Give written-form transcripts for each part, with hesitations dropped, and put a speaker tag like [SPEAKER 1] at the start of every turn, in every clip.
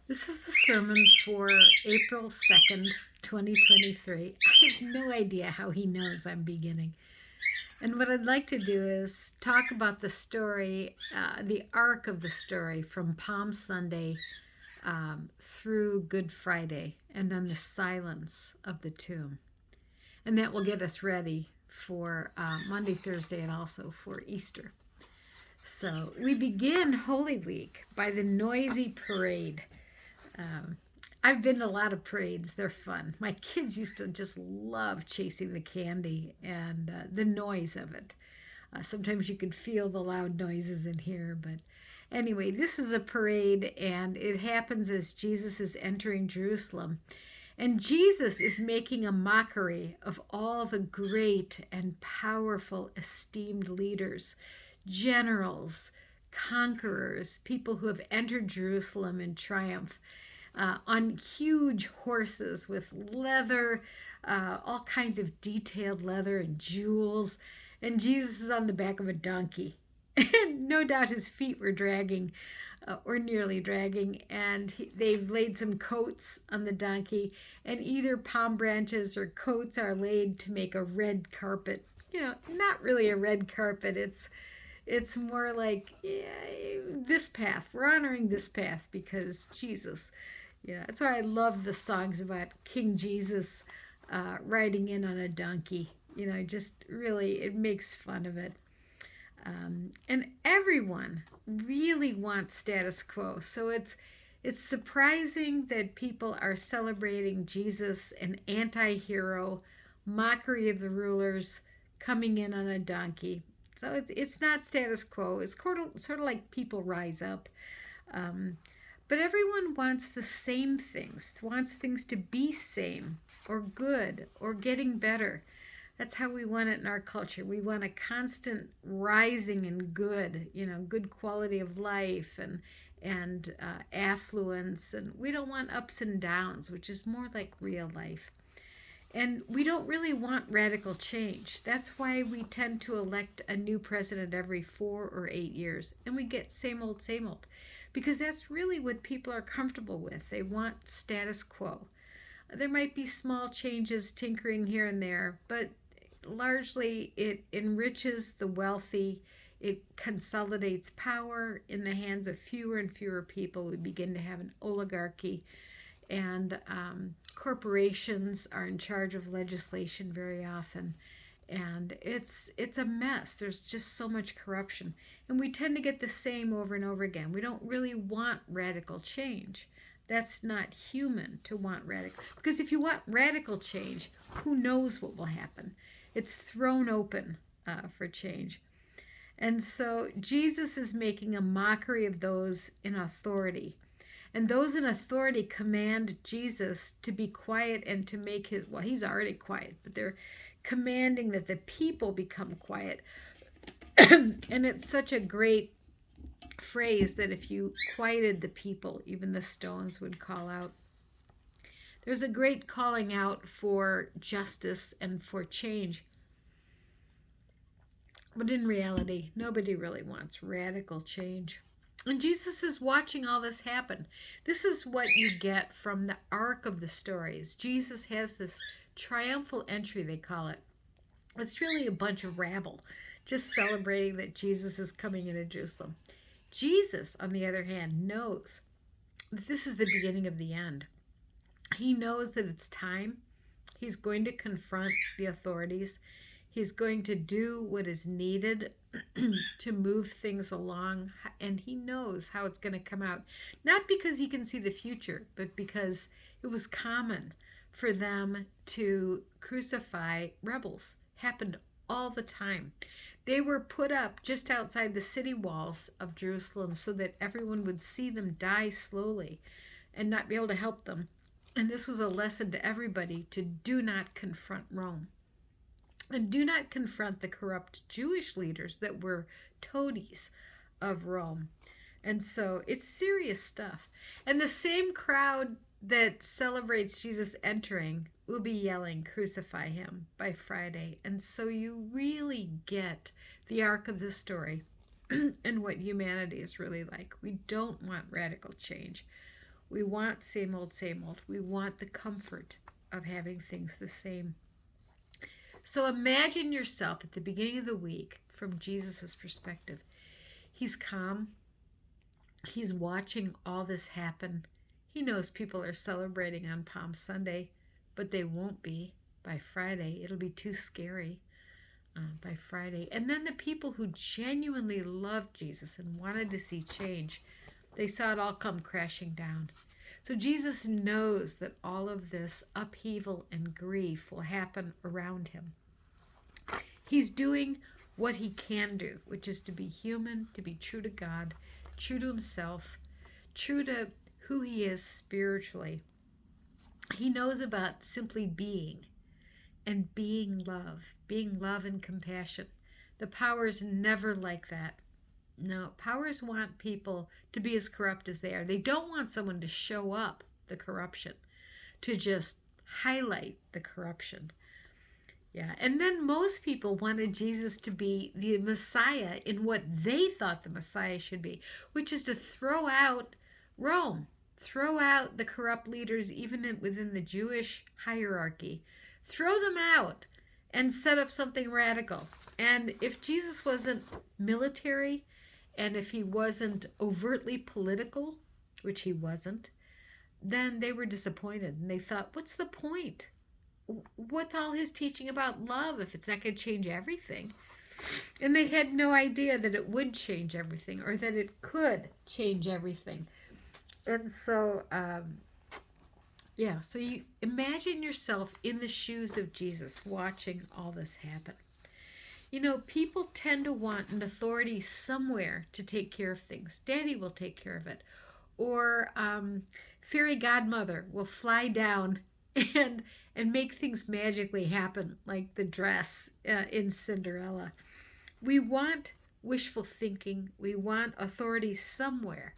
[SPEAKER 1] This is the sermon for April 2nd, 2023. I have no idea how he knows I'm beginning. And what I'd like to do is talk about the story, the arc of the story from Palm Sunday through Good Friday, and then the silence of the tomb. And that will get us ready for Monday, Thursday, and also for Easter. So we begin Holy Week by the noisy parade. Um, I've been to a lot of parades. They're fun. My kids used to just love chasing the candy and the noise of it. Sometimes you could feel the loud noises in here, but anyway, this is a parade, and it happens as Jesus is entering Jerusalem. And Jesus is making a mockery of all the great and powerful, esteemed leaders, generals, conquerors, people who have entered Jerusalem in triumph on huge horses with leather, all kinds of detailed leather and jewels. And Jesus is on the back of a donkey. And no doubt his feet were dragging, or nearly dragging, and they've laid some coats on the donkey, and either palm branches or coats are laid to make a red carpet. Not really a red carpet. It's more like, yeah, this path. We're honoring this path because Jesus. Yeah, that's why I love the songs about King Jesus riding in on a donkey. Just really, it makes fun of it. And everyone really wants status quo. So it's surprising that people are celebrating Jesus, an anti-hero, mockery of the rulers, coming in on a donkey. So it's not status quo. It's sort of like people rise up. Um, but everyone wants the same things, wants things to be same or good or getting better. That's how we want it in our culture. We want a constant rising in good, good quality of life and affluence, and we don't want ups and downs, which is more like real life. And we don't really want radical change. That's why we tend to elect a new president every 4 or 8 years, and we get same old, because that's really what people are comfortable with. They want status quo. There might be small changes, tinkering here and there, but largely it enriches the wealthy. It consolidates power in the hands of fewer and fewer people. We begin to have an oligarchy, and corporations are in charge of legislation very often. And it's a mess. There's just so much corruption, and we tend to get the same over and over again. We don't really want radical change. That's not human to want radical, because if you want radical change, who knows what will happen? It's thrown open for change. And so Jesus is making a mockery of those in authority. And those in authority command Jesus to be quiet and to make he's already quiet, but they're commanding that the people become quiet. And it's such a great phrase that if you quieted the people, even the stones would call out. There's a great calling out for justice and for change. But in reality, nobody really wants radical change. And Jesus is watching all this happen. This is what you get from the arc of the stories. Jesus has this triumphal entry, they call it. It's really a bunch of rabble just celebrating that Jesus is coming into Jerusalem. Jesus, on the other hand, knows that this is the beginning of the end. He knows that it's time. He's going to confront the authorities. He's going to do what is needed to move things along, and he knows how it's going to come out. Not because he can see the future, but because it was common for them to crucify rebels. Happened all the time. They were put up just outside the city walls of Jerusalem so that everyone would see them die slowly and not be able to help them. And this was a lesson to everybody to do not confront Rome. And do not confront the corrupt Jewish leaders that were toadies of Rome. And so it's serious stuff. And the same crowd that celebrates Jesus entering will be yelling, "Crucify him," by Friday. And so you really get the arc of the story and what humanity is really like. We don't want radical change. We want same old, same old. We want the comfort of having things the same. So imagine yourself at the beginning of the week from Jesus' perspective. He's calm. He's watching all this happen. He knows people are celebrating on Palm Sunday, but they won't be by Friday. It'll be too scary by Friday. And then the people who genuinely loved Jesus and wanted to see change, they saw it all come crashing down. So Jesus knows that all of this upheaval and grief will happen around him. He's doing what he can do, which is to be human, to be true to God, true to himself, true to who he is spiritually. He knows about simply being and being love and compassion. The powers never like that. No, powers want people to be as corrupt as they are. They don't want someone to show up the corruption, to just highlight the corruption. Yeah, and then most people wanted Jesus to be the Messiah in what they thought the Messiah should be, which is to throw out Rome, throw out the corrupt leaders even within the Jewish hierarchy, throw them out and set up something radical. And if Jesus wasn't military and if he wasn't overtly political, which he wasn't, then they were disappointed and they thought, what's the point? What's all his teaching about love if it's not going to change everything? And they had no idea that it would change everything or that it could change everything. And so, so you imagine yourself in the shoes of Jesus watching all this happen. You know, people tend to want an authority somewhere to take care of things. Daddy will take care of it. Or fairy godmother will fly down and make things magically happen, like the dress in Cinderella. We want wishful thinking. We want authority somewhere.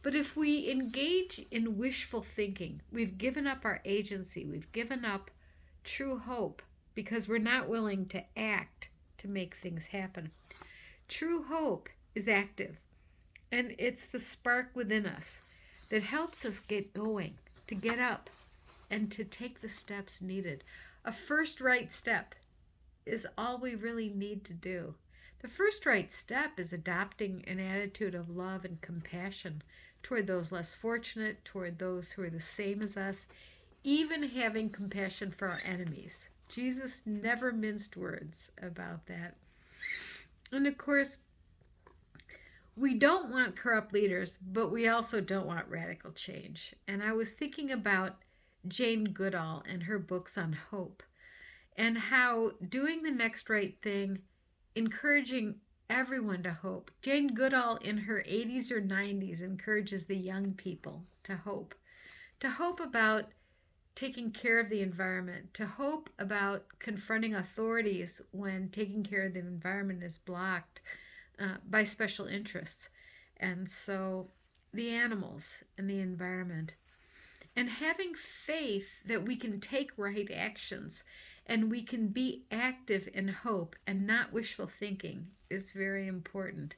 [SPEAKER 1] But if we engage in wishful thinking, we've given up our agency. We've given up true hope because we're not willing to act to make things happen. True hope is active, and it's the spark within us that helps us get going, to get up, and to take the steps needed. A first right step is all we really need to do. The first right step is adopting an attitude of love and compassion toward those less fortunate, toward those who are the same as us, even having compassion for our enemies. Jesus never minced words about that. And of course, we don't want corrupt leaders, but we also don't want radical change. And I was thinking about Jane Goodall and her books on hope, and how doing the next right thing, encouraging everyone to hope. Jane Goodall in her 80s or 90s encourages the young people to hope about taking care of the environment, to hope about confronting authorities when taking care of the environment is blocked by special interests. And so the animals and the environment. And having faith that we can take right actions and we can be active in hope and not wishful thinking is very important.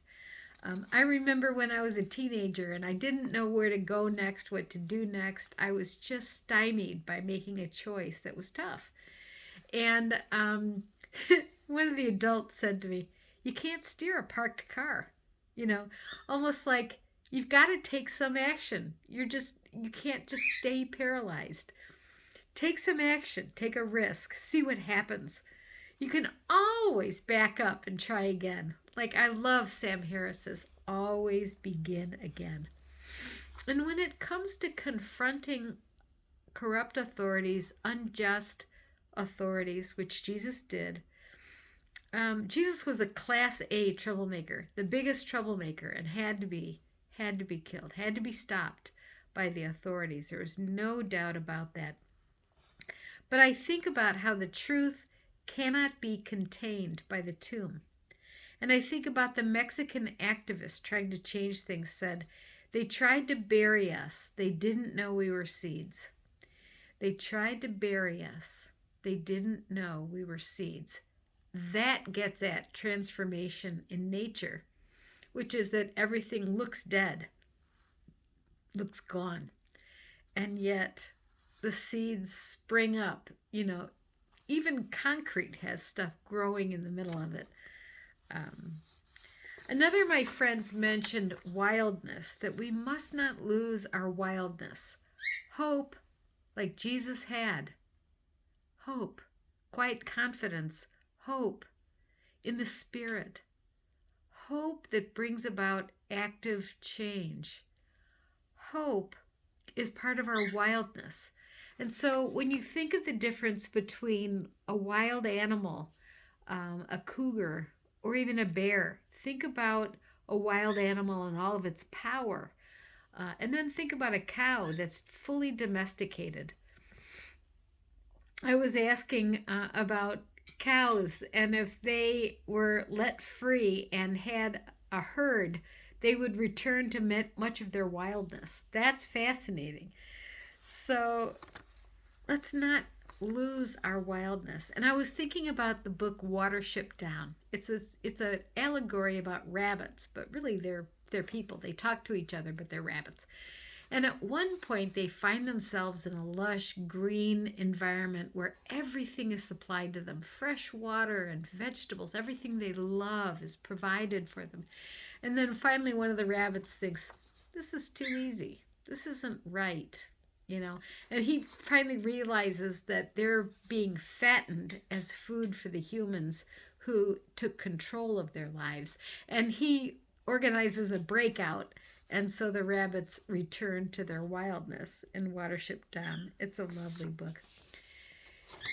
[SPEAKER 1] I remember when I was a teenager and I didn't know where to go next, what to do next. I was just stymied by making a choice that was tough. And one of the adults said to me, "You can't steer a parked car." You know, almost like you've got to take some action. You can't just stay paralyzed. Take some action, take a risk, see what happens. You can always back up and try again. Like I love Sam Harris's always begin again. And when it comes to confronting corrupt authorities, unjust authorities, which Jesus did, Jesus was a class A troublemaker, the biggest troublemaker, and had to be killed, had to be stopped by the authorities. There was no doubt about that. But I think about how the truth cannot be contained by the tomb. And I think about the Mexican activist trying to change things said, "They tried to bury us. They didn't know we were seeds." They tried to bury us. They didn't know we were seeds. That gets at transformation in nature, which is that everything looks dead, looks gone. and yet the seeds spring up. Even concrete has stuff growing in the middle of it. Um, Another of my friends mentioned wildness, that we must not lose our wildness. Hope, like Jesus had. Hope, quiet confidence, hope in the Spirit. Hope that brings about active change. Hope is part of our wildness. And so when you think of the difference between a wild animal, a cougar, or even a bear, think about a wild animal and all of its power. And then think about a cow that's fully domesticated. I was asking about cows, and if they were let free and had a herd, they would return to much of their wildness. That's fascinating. So let's not lose our wildness. And I was thinking about the book Watership Down. It's an allegory about rabbits, but really they're people. They talk to each other, but they're rabbits. And at one point, they find themselves in a lush green environment where everything is supplied to them. Fresh water and vegetables, everything they love is provided for them. And then finally, one of the rabbits thinks, this is too easy. This isn't right, And he finally realizes that they're being fattened as food for the humans who took control of their lives. And he organizes a breakout, and so the rabbits return to their wildness in Watership Down. It's a lovely book.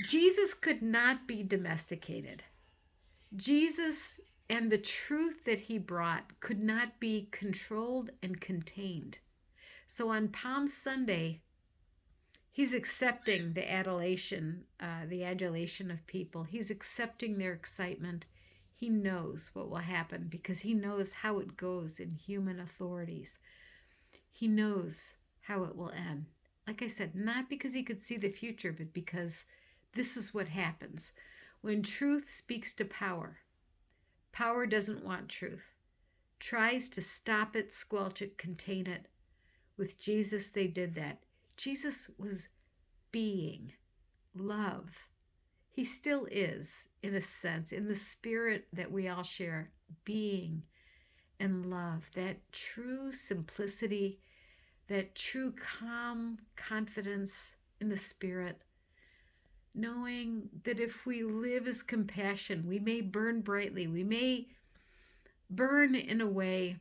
[SPEAKER 1] Jesus could not be domesticated. Jesus and the truth that he brought could not be controlled and contained. So on Palm Sunday, he's accepting the adulation of people. He's accepting their excitement. He knows what will happen because he knows how it goes in human authorities. He knows how it will end. Like I said, not because he could see the future, but because this is what happens. When truth speaks to power, power doesn't want truth, tries to stop it, squelch it, contain it. With Jesus, they did that. Jesus was being love. He still is, in a sense, in the spirit that we all share, being and love, that true simplicity, that true calm confidence in the spirit, knowing that if we live as compassion, we may burn brightly, we may burn in a way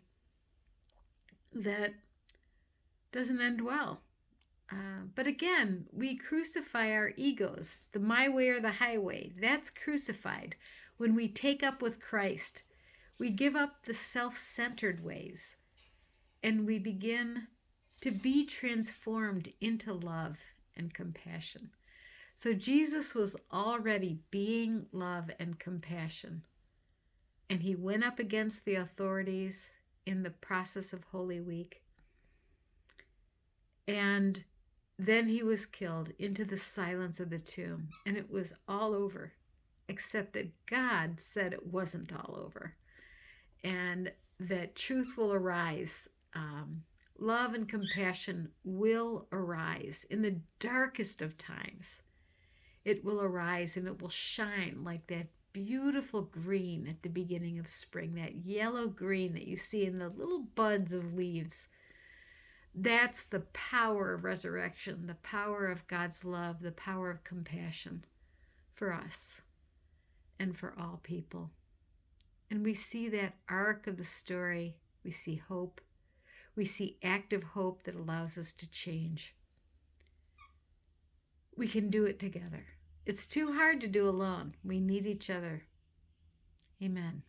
[SPEAKER 1] that doesn't end well. But again, we crucify our egos, the my way or the highway. That's crucified. When we take up with Christ, we give up the self-centered ways and we begin to be transformed into love and compassion. So Jesus was already being love and compassion. And he went up against the authorities in the process of Holy Week. And then he was killed into the silence of the tomb, and it was all over, except that God said it wasn't all over, and that truth will arise. Love and compassion will arise in the darkest of times. It will arise and it will shine like that beautiful green at the beginning of spring, that yellow green that you see in the little buds of leaves. That's the power of resurrection, the power of God's love, the power of compassion for us and for all people. And we see that arc of the story. We see hope. We see active hope that allows us to change. We can do it together. It's too hard to do alone. We need each other. Amen.